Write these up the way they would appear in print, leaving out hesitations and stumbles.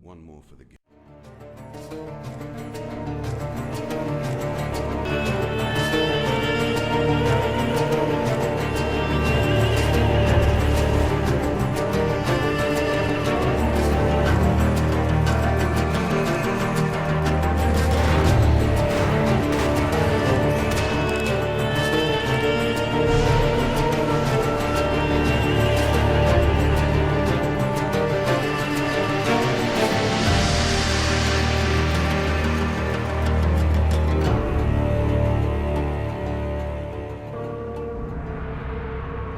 One more for the game.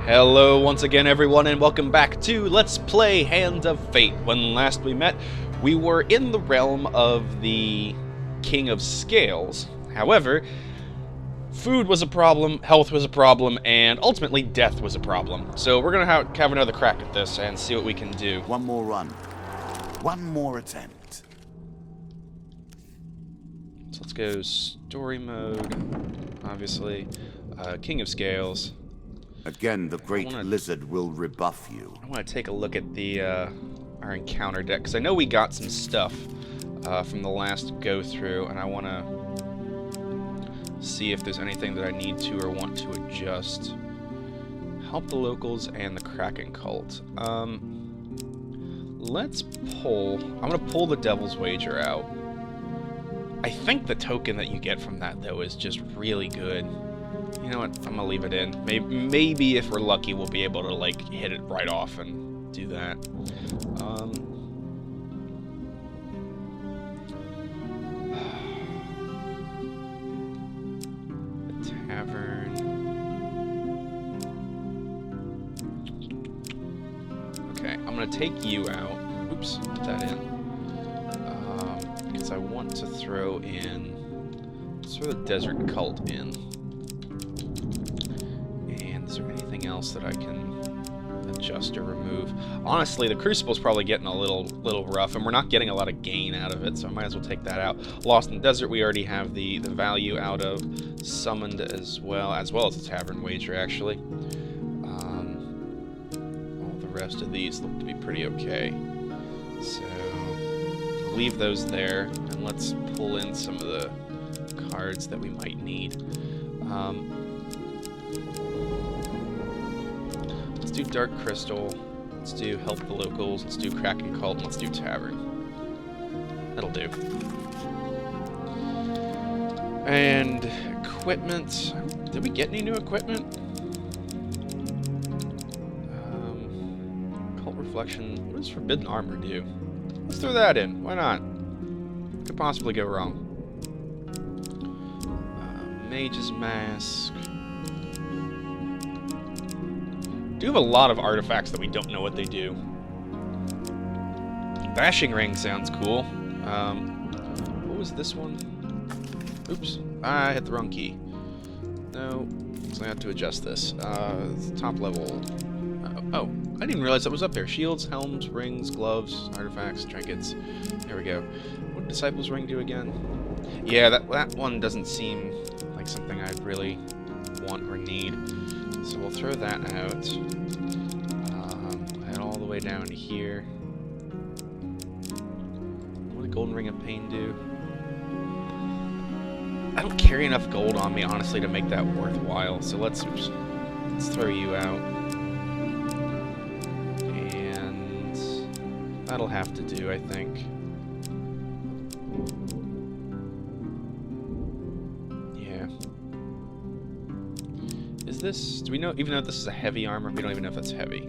Hello once again everyone, and welcome back to Let's Play Hand of Fate. When last we met, we were in the realm of the King of Scales. However, food was a problem, health was a problem, and ultimately death was a problem. So we're going to have another crack at this and see what we can do. One more run. One more attempt. So let's go story mode, obviously. King of Scales. Again, the great lizard will rebuff you. I want to take a look at the our encounter deck, because I know we got some stuff from the last go-through, and I want to see if there's anything that I need to or want to adjust. Help the locals and the Kraken cult. Let's pull... I'm going to pull the Devil's Wager out. I think the token that you get from that, though, is just really good. You know what? I'm gonna leave it in. Maybe if we're lucky, we'll be able to like hit it right off and do that. The tavern. Okay, I'm gonna take you out. Oops, put that in. Because I want to throw in. Let's throw the Desert Cult in. Is there anything else that I can adjust or remove? Honestly, the Crucible's probably getting a little rough, and we're not getting a lot of gain out of it, so I might as well take that out. Lost in the Desert, we already have the value out of. Summoned as well as the Tavern Wager, actually. All the rest of these look to be pretty okay. So, leave those there, and let's pull in some of the cards that we might need. Let's do Dark Crystal, let's do Help the Locals, let's do Kraken Cult, and let's do Tavern. That'll do. And equipment. Did we get any new equipment? Cult Reflection. What does Forbidden Armor do? Let's throw that in. Why not? What could possibly go wrong? Mage's Mask. Do have a lot of artifacts that we don't know what they do. Bashing Ring sounds cool. What was this one? Oops, I hit the wrong key. No, so I have to adjust this. Top level. Oh, I didn't even realize that was up there. Shields, helms, rings, gloves, artifacts, trinkets. There we go. What did Disciples Ring do again? Yeah, that one doesn't seem like something I'd really want or need. So we'll throw that out. Head all the way down to here. What did Golden Ring of Pain do? I don't carry enough gold on me, honestly, to make that worthwhile. So let's throw you out. And that'll have to do, I think. This? Do we know? Even though this is a heavy armor, we don't even know if that's heavy.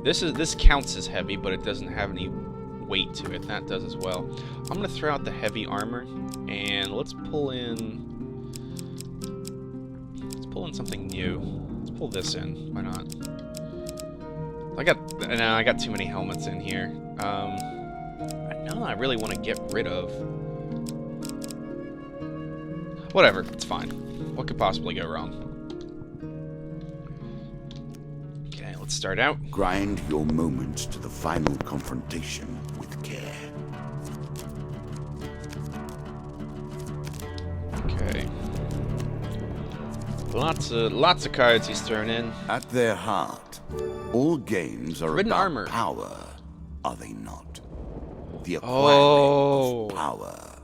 This counts as heavy, but it doesn't have any weight to it. That does as well. I'm gonna throw out the heavy armor, and let's pull in something new. Let's pull this in. Why not? I got too many helmets in here. None I really want to get rid of. Whatever, it's fine. What could possibly go wrong? Let's start out. Grind your moments to the final confrontation with care. Okay. Lots of cards he's thrown in. At their heart, all games are Forbidden about armor. power, are they not? The acquiring Oh. of power.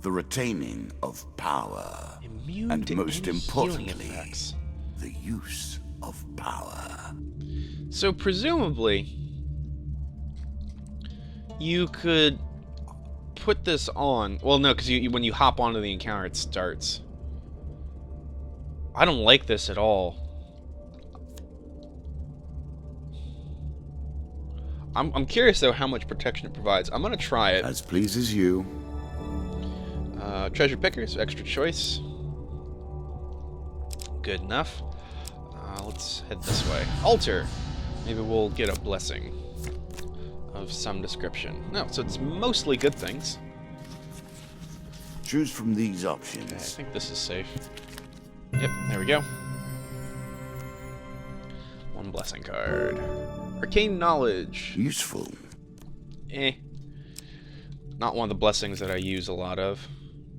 The retaining of power. Immune And to most any healing importantly, effects. the use of power. So presumably, you could put this on. Well, no, because when you hop onto the encounter, it starts. I don't like this at all. I'm curious though how much protection it provides. I'm gonna try it. As pleases you. Treasure pickers, extra choice. Good enough. Let's head this way. Altar. Maybe we'll get a blessing of some description. No, so it's mostly good things. Choose from these Okay, I options. think this is safe. Yep, there we go. One blessing card. Arcane knowledge. Useful. Eh. Not one of the blessings that I use a lot of.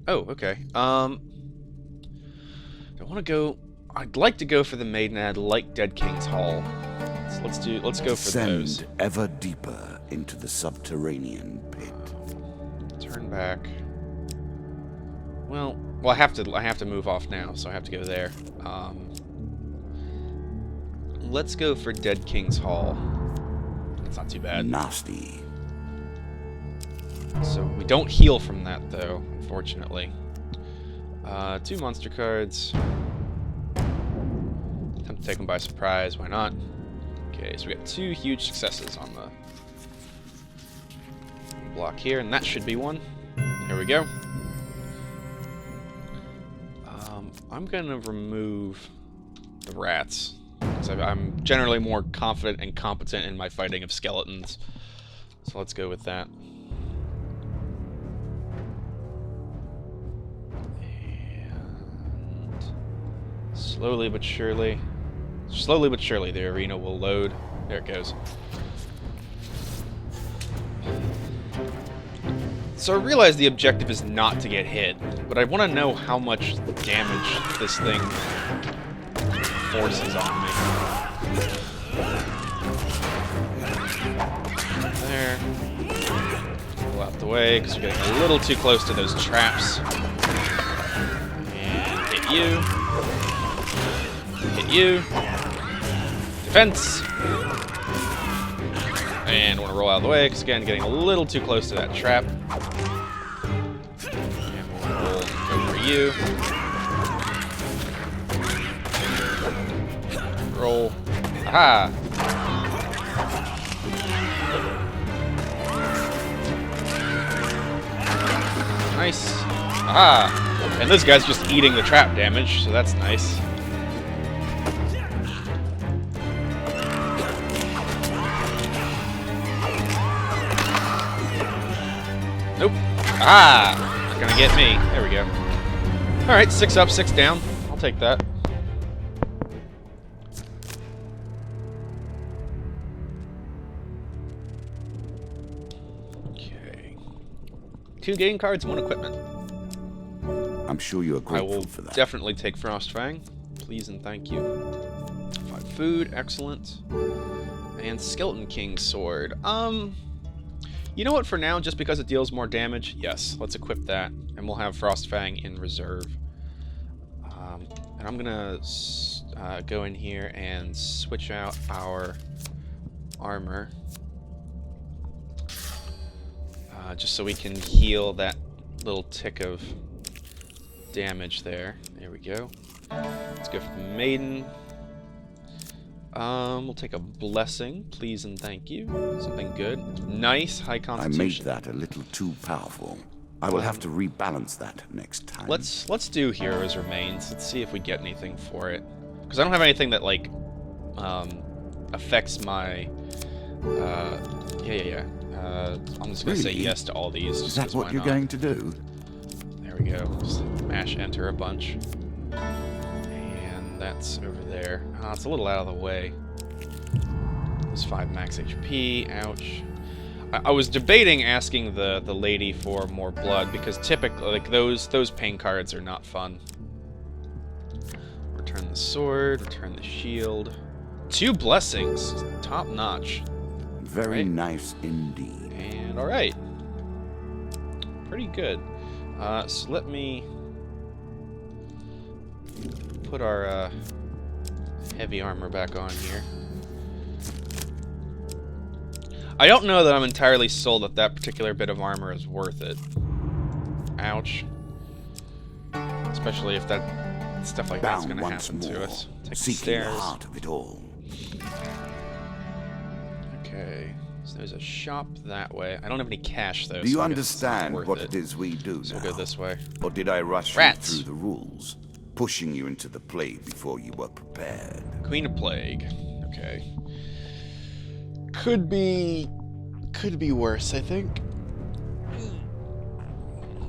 Oh, okay. I want to go. I'd like to go for the Maidenhead, like Dead King's Hall. So let's go for those. Descend ever deeper into the subterranean pit. Turn back. Well, I have to move off now, so I have to go there. Let's go for Dead King's Hall. That's not too bad. Nasty. So we don't heal from that, though, unfortunately. 2 monster cards. Attempt to take them by surprise. Why not? Okay, so we got 2 huge successes on the block here, and that should be one. There we go. I'm gonna remove the rats, because I'm generally more confident and competent in my fighting of skeletons. So let's go with that. And slowly but surely, the arena will load. There it goes. So I realize the objective is not to get hit, but I want to know how much damage this thing forces on me. There. Go out the way, because we're getting a little too close to those traps. And hit you. Hit you. Defense! And I want to roll out of the way, because again, getting a little too close to that trap. And we'll go for you. Roll. Aha! Nice. Aha! And this guy's just eating the trap damage, so that's nice. Nope. Ah! It's gonna get me. There we go. Alright, 6 up, 6 down. I'll take that. Okay. 2 game cards, 1 equipment. I'm sure you are I grateful will for that. definitely take Frostfang. Please and thank you. 5 food, excellent. And Skeleton King's Sword. You know what, for now, just because it deals more damage, yes, let's equip that, and we'll have Frostfang in reserve. And I'm gonna go in here and switch out our armor. Just so we can heal that little tick of damage there. There we go. Let's go for the Maiden. We'll take a blessing, please and thank you. Something good. Nice, high I constitution. made that a little too powerful. I will have to rebalance that next time. Let's do Heroes Remains. Let's see if we get anything for it. Because I don't have anything that like affects my I'm just gonna say Really? yes to all these. Is Just that 'cause what why you're not? going to do? There we go. Just mash enter a bunch. And that's over there. It's a little out of the way. It's 5 max HP. Ouch. I was debating asking the lady for more blood because typically, like those pain cards are not fun. Return the sword. Return the shield. 2 blessings. Top notch. Very Right. nice indeed. And all right. pretty good. So let me put our heavy armor back on here. I don't know that I'm entirely sold that that particular bit of armor is worth it. Ouch. Especially if that stuff like that's going to happen to us. Take the stairs. The heart of it all. Okay. So there's a shop that way. I don't have any cash though. Do you understand what it is we do so now? We'll go this way. Or did I rush you through the rules, pushing you into the plague before you were prepared? Queen of Plague. Okay. Could be worse, I think.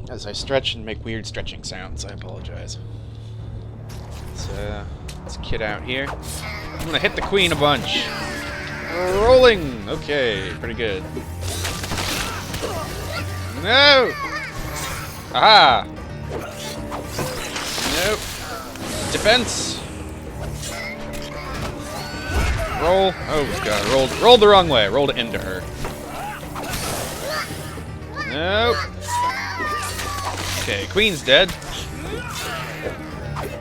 As I stretch and make weird stretching sounds, I apologize. Let's kid out here. I'm gonna hit the queen a bunch. Rolling! Okay, pretty good. No! Aha! Nope. Defense! Roll. Oh god, rolled the wrong way. Rolled into her. Nope. Okay, queen's dead.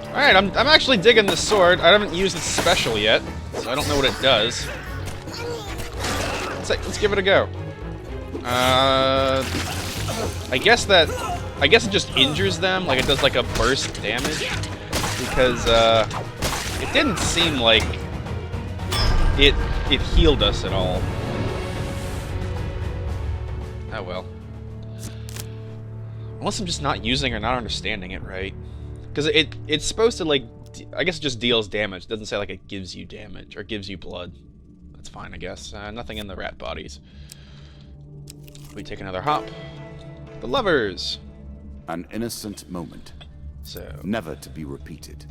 Alright, I'm actually digging this sword. I haven't used its special yet, so I don't know what it does. Let's give it a go. I guess it just injures them, like it does like a burst damage. Because it didn't seem like it healed us at all. Oh well. Unless I'm just not using or not understanding it right. Because it's supposed to, like, I guess it just deals damage. It doesn't say, like, it gives you damage or gives you blood. That's fine, I guess. Nothing in the rat bodies. We take another hop. The lovers! An innocent moment. So. Never to be repeated.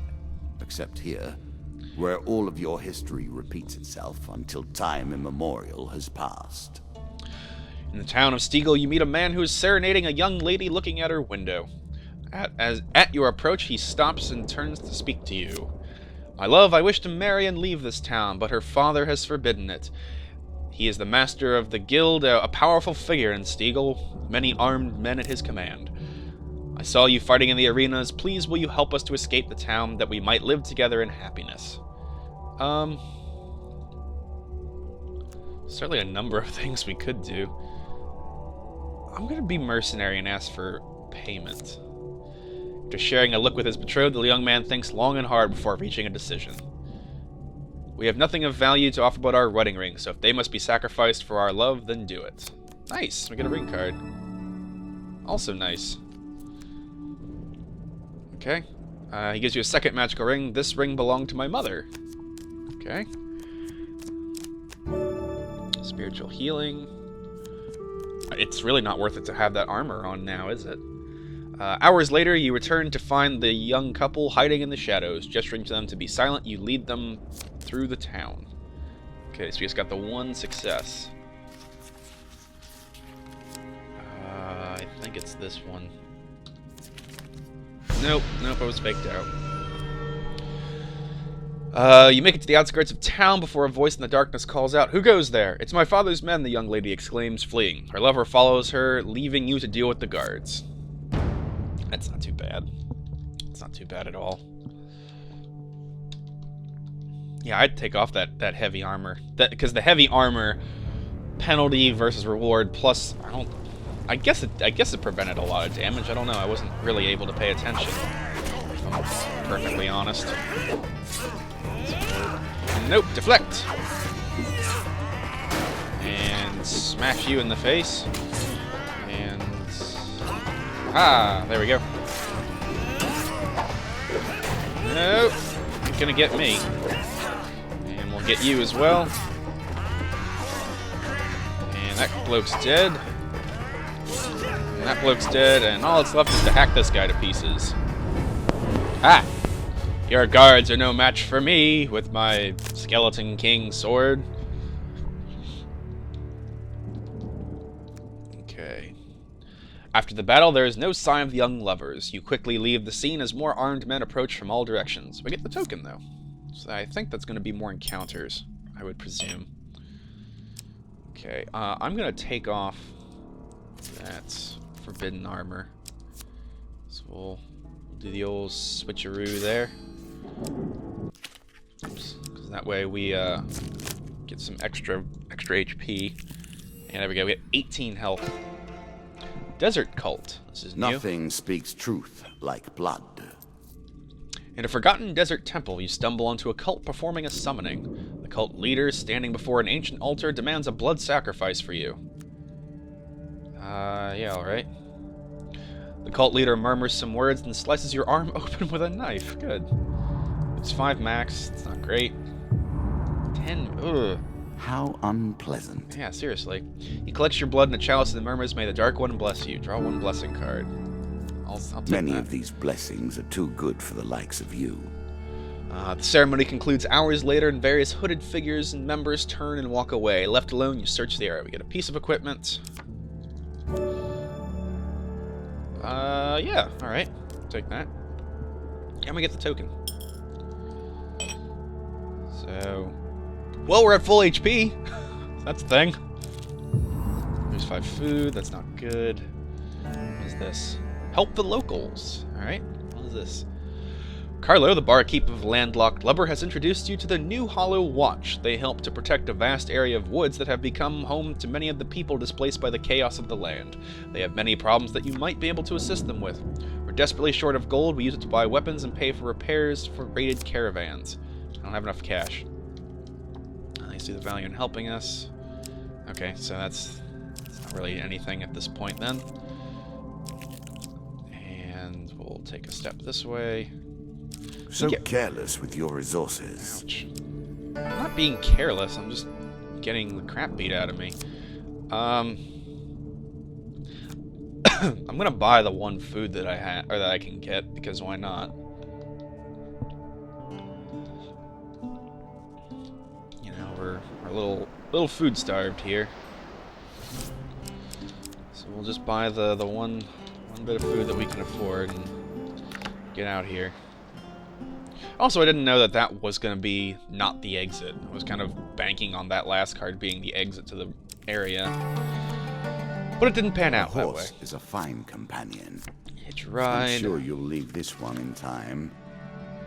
Except here, where all of your history repeats itself until time immemorial has passed. In the town of Stiegel, you meet a man who is serenading a young lady looking at her window. At your approach, he stops and turns to speak to you. My love, I wish to marry and leave this town, but her father has forbidden it. He is the master of the guild, a powerful figure in Stiegel, many armed men at his command. I saw you fighting in the arenas. Please, will you help us to escape the town, that we might live together in happiness? Certainly a number of things we could do. I'm gonna be mercenary and ask for payment. After sharing a look with his betrothed, the young man thinks long and hard before reaching a decision. We have nothing of value to offer but our wedding ring, so if they must be sacrificed for our love, then do it. Nice, we get a ring card. Also nice. Okay. He gives you a second magical ring. This ring belonged to my mother. Okay. Spiritual healing. It's really not worth it to have that armor on now, is it? Hours later, you return to find the young couple hiding in the shadows. Gesturing to them to be silent, you lead them through the town. Okay, so we just got the one success. I think it's this one. Nope, I was faked out. You make it to the outskirts of town before a voice in the darkness calls out, "Who goes there?" "It's my father's men," the young lady exclaims, fleeing. Her lover follows her, leaving you to deal with the guards. That's not too bad. It's not too bad at all. Yeah, I'd take off that heavy armor. Because the heavy armor penalty versus reward plus I guess it prevented a lot of damage. I don't know. I wasn't really able to pay attention, if I'm perfectly honest. Nope, deflect. And smash you in the face. And there we go. Nope, you're gonna get me. And we'll get you as well. And that bloke's dead. And that bloke's dead, and all that's left is to hack this guy to pieces. Ah! Your guards are no match for me with my Skeleton King sword. Okay. After the battle, there is no sign of the young lovers. You quickly leave the scene as more armed men approach from all directions. We get the token, though. So I think that's going to be more encounters, I would presume. Okay, I'm going to take off that forbidden armor. So we'll do the old switcheroo there. Oops. 'Cause that way we get some extra HP. And there we go. We have 18 health. Desert cult. This is new. Nothing speaks truth like blood. In a forgotten desert temple, you stumble onto a cult performing a summoning. The cult leader, standing before an ancient altar, demands a blood sacrifice for you. Yeah, alright. The cult leader murmurs some words and slices your arm open with a knife. Good. It's 5 max. It's not great. 10. Ugh. How unpleasant. Yeah, seriously. He collects your blood in a chalice and murmurs, "May the Dark One bless you." Draw 1 blessing card. I'll take Many that. of these blessings are too good for the likes of you. The ceremony concludes hours later, and various hooded figures and members turn and walk away. Left alone, you search the area. We get a piece of equipment. Yeah, alright. Take that. And we get the token. So... Well, we're at full HP! That's the thing. There's 5 food, that's not good. What is this? Help the locals. Alright, what is this? Carlo, the barkeep of landlocked Lubber, has introduced you to the New Hollow Watch. They help to protect a vast area of woods that have become home to many of the people displaced by the chaos of the land. They have many problems that you might be able to assist them with. We're desperately short of gold. We use it to buy weapons and pay for repairs for raided caravans. I don't have enough cash. I see the value in helping us. Okay, so that's not really anything at this point then. And we'll take a step this way. So careless with your resources. Ouch. I'm not being careless, I'm just getting the crap beat out of me. I'm gonna buy the 1 food that I have, or that I can get, because why not? You know, we're a little food starved here. So we'll just buy the one bit of food that we can afford and get out here. Also, I didn't know that that was going to be not the exit. I was kind of banking on that last card being the exit to the area. But it didn't pan out that way. Horse is a fine companion. Hitch ride. I'm sure you'll leave this one in time.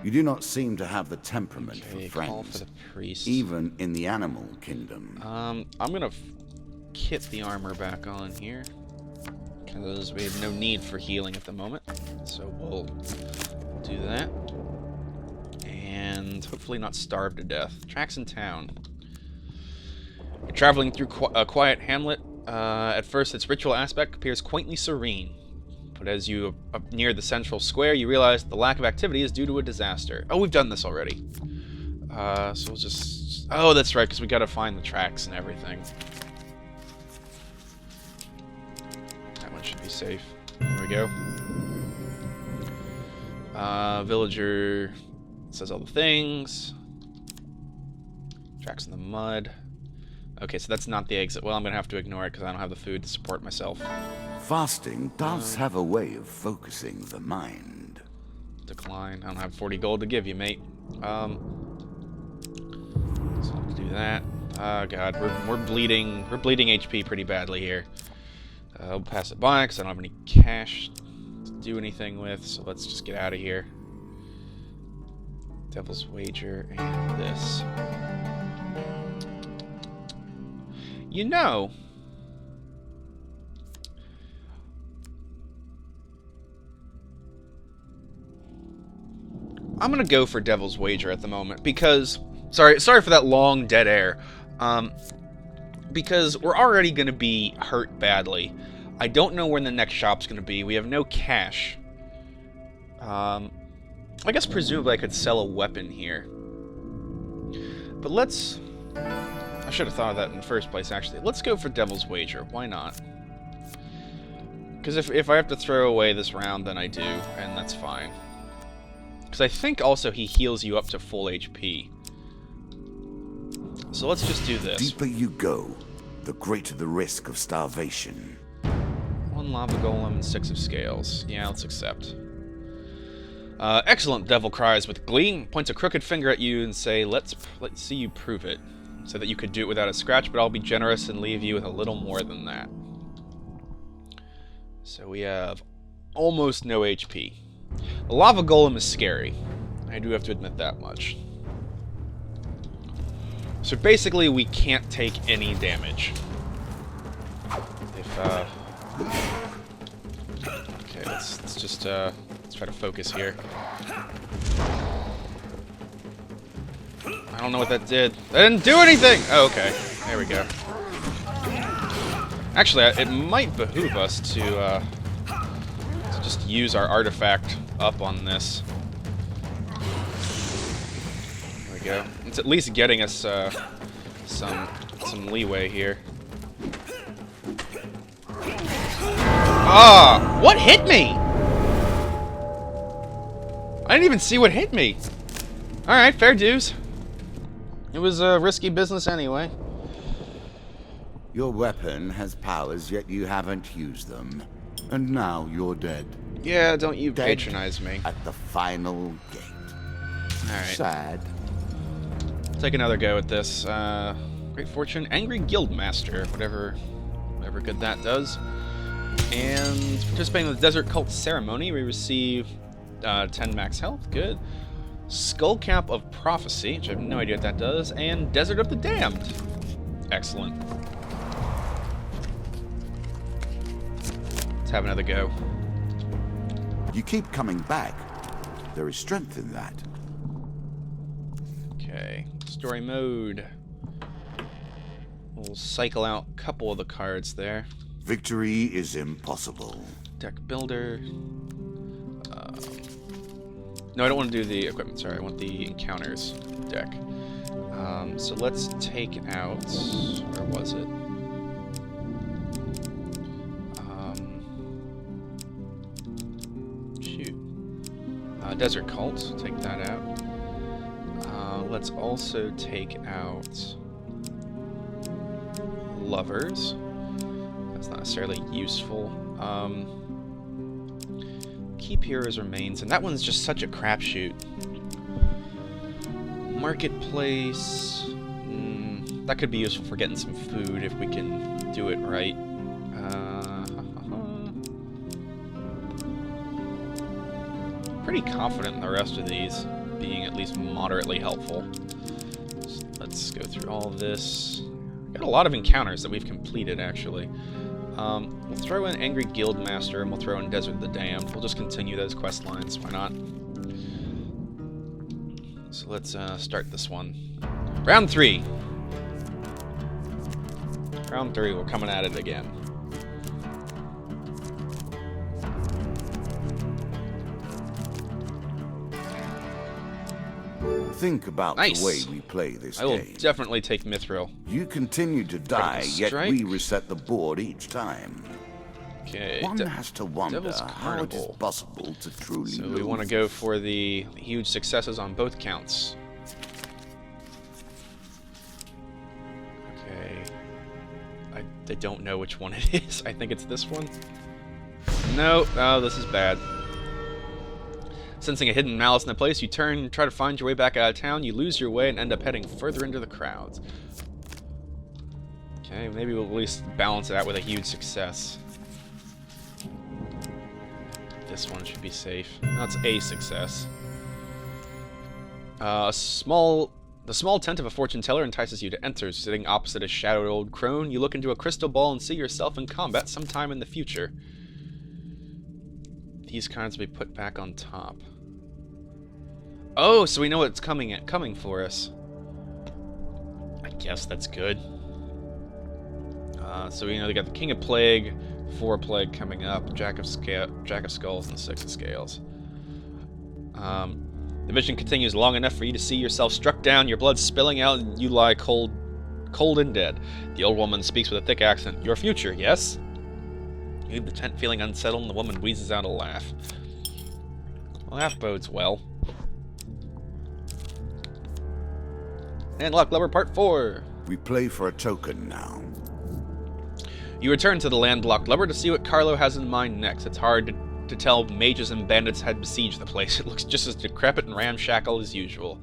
You do not seem to have the temperament Okay, for call friends, for the priest. even in the animal kingdom. I'm going to kit the armor back on here, because we have no need for healing at the moment. So we'll do that. And hopefully not starve to death. Tracks in town. You're traveling through a quiet hamlet. At first, its ritual aspect appears quaintly serene. But as you up near the central square, you realize the lack of activity is due to a disaster. Oh, we've done this already. So we'll just... Oh, that's right, because we gotta find the tracks and everything. That one should be safe. There we go. Villager... says all the things. Tracks in the mud. Okay, so that's not the exit. Well, I'm gonna have to ignore it because I don't have the food to support myself. Fasting does have a way of focusing the mind. Decline. I don't have 40 gold to give you, mate. So I'll have to do that. Oh god, we're bleeding. We're bleeding HP pretty badly here. I'll pass it by because I don't have any cash to do anything with. So let's just get out of here. Devil's Wager and this. You know, I'm gonna go for Devil's Wager at the moment because sorry for that long dead air. Because we're already gonna be hurt badly. I don't know where the next shop's gonna be. We have no cash. I guess presumably I could sell a weapon here. But let's... I should have thought of that in the first place, actually. Let's go for Devil's Wager. Why not? Because if I have to throw away this round, then I do, and that's fine. Because I think also he heals you up to full HP. So let's just do this. The deeper you go, the greater the risk of starvation. 1 lava golem and 6 of scales. Yeah, let's accept. Excellent, Devil cries with glee, points a crooked finger at you and say, let's see you prove it. So that you could do it without a scratch, but I'll be generous and leave you with a little more than that. So we have almost no HP. The lava golem is scary. I do have to admit that much. So basically, we can't take any damage. If okay, let's just let's try to focus here. I don't know what that did. That didn't do anything! Oh, okay. There we go. Actually, it might behoove us to just use our artifact up on this. There we go. It's at least getting us some leeway here. Ah! What hit me? I didn't even see what hit me. Alright, fair dues. It was a risky business anyway. Your weapon has powers, yet you haven't used them. And now you're dead. Yeah, don't you Dead patronize me. at the final gate. Alright. Sad. Take another go at this. Great Fortune, Angry Guildmaster, whatever good that does. And participating in the Desert Cult Ceremony, we receive 10 max health, good. Skullcap of Prophecy, which I have no idea what that does, and Desert of the Damned. Excellent. Let's have another go. You keep coming back. There is strength in that. Okay, story mode. We'll cycle out a couple of the cards there. Victory is impossible. Deck builder. No, I don't want to do the equipment, sorry. I want the encounters deck. So let's take out... Where was it? Shoot. Desert Cult. Take that out. Let's also take out... Lovers. That's not necessarily useful. Keep Heroes Remains, and that one's just such a crapshoot. Marketplace... that could be useful for getting some food if we can do it right. Pretty confident in the rest of these being at least moderately helpful. So let's go through all of this. Got a lot of encounters that we've completed, actually. We'll throw in Angry Guildmaster, and we'll throw in Desert of the Damned. We'll just continue those quest lines, why not? So let's start this one. Round 3! Round 3, we're coming at it again. Think about Nice. the way we play this I will game. definitely take Mithril. You continue to die, yet strike. we reset the board each time. Okay, One has to wonder Devil's how it is Carnival. possible to truly So lose. we want to go for the huge successes on both counts. Okay. I don't know which one it is. I think it's this one. No, oh, this is bad. Sensing a hidden malice in the place, you turn and try to find your way back out of town. You lose your way and end up heading further into the crowds. Okay, maybe we'll at least balance it out with a huge success. This one should be safe. That's a success. The small tent of a fortune teller entices you to enter. Sitting opposite a shadowed old crone, you look into a crystal ball and see yourself in combat sometime in the future. These cards will be put back on top. Oh, so we know what's coming for us. I guess that's good. So we know they got the King of Plague, 4 Plague coming up, Jack of Skulls, and 6 of Scales. The vision continues long enough for you to see yourself struck down, your blood spilling out, and you lie cold and dead. The old woman speaks with a thick accent. Your future, yes? You leave the tent feeling unsettled, and the woman wheezes out a laugh. Well, that bodes well. And Locklover Part 4. We play for a token now. You return to the landlocked lubber to see what Carlo has in mind next. It's hard to tell mages and bandits had besieged the place. It looks just as decrepit and ramshackle as usual.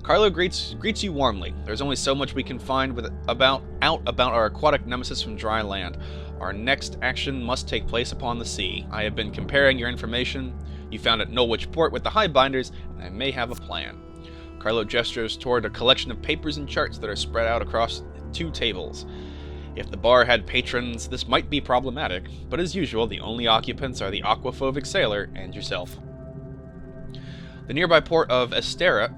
Carlo greets you warmly. There's only so much we can find out about our aquatic nemesis from dry land. Our next action must take place upon the sea. I have been comparing your information. You found at Norwich Port with the Highbinders, and I may have a plan. Carlo gestures toward a collection of papers and charts that are spread out across 2 tables. If the bar had patrons, this might be problematic, but as usual, the only occupants are the aquaphobic sailor and yourself. The nearby port of Esterce,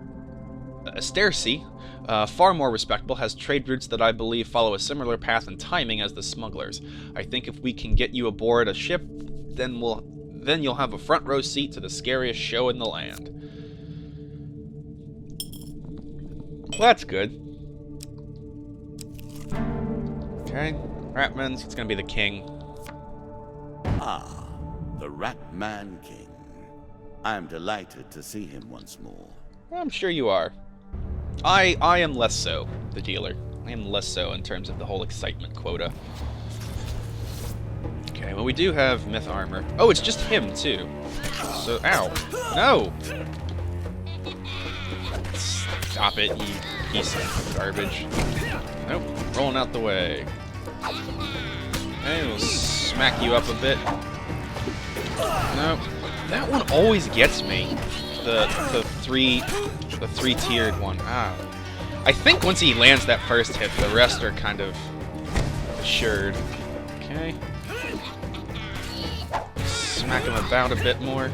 far more respectable, has trade routes that I believe follow a similar path and timing as the smugglers. I think if we can get you aboard a ship, then you'll have a front row seat to the scariest show in the land. Well, that's good. Okay, Ratman's, it's gonna be the king. Ah, the Ratman King. I am delighted to see him once more. I'm sure you are. I am less so, the dealer. I am less so in terms of the whole excitement quota. Okay, well we do have myth armor. Oh, it's just him too. So, ow. No! Stop it, you piece of garbage. Nope, rolling out the way. Okay, we'll smack you up a bit. Nope. That one always gets me. The three-tiered one. Ah. I think once he lands that first hit, the rest are kind of assured. Okay. Smack him about a bit more.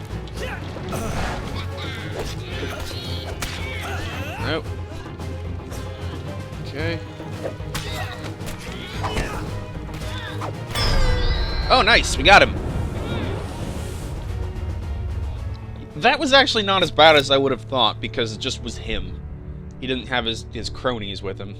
Nope. Okay. Oh, nice! We got him! That was actually not as bad as I would have thought, because it just was him. He didn't have his cronies with him.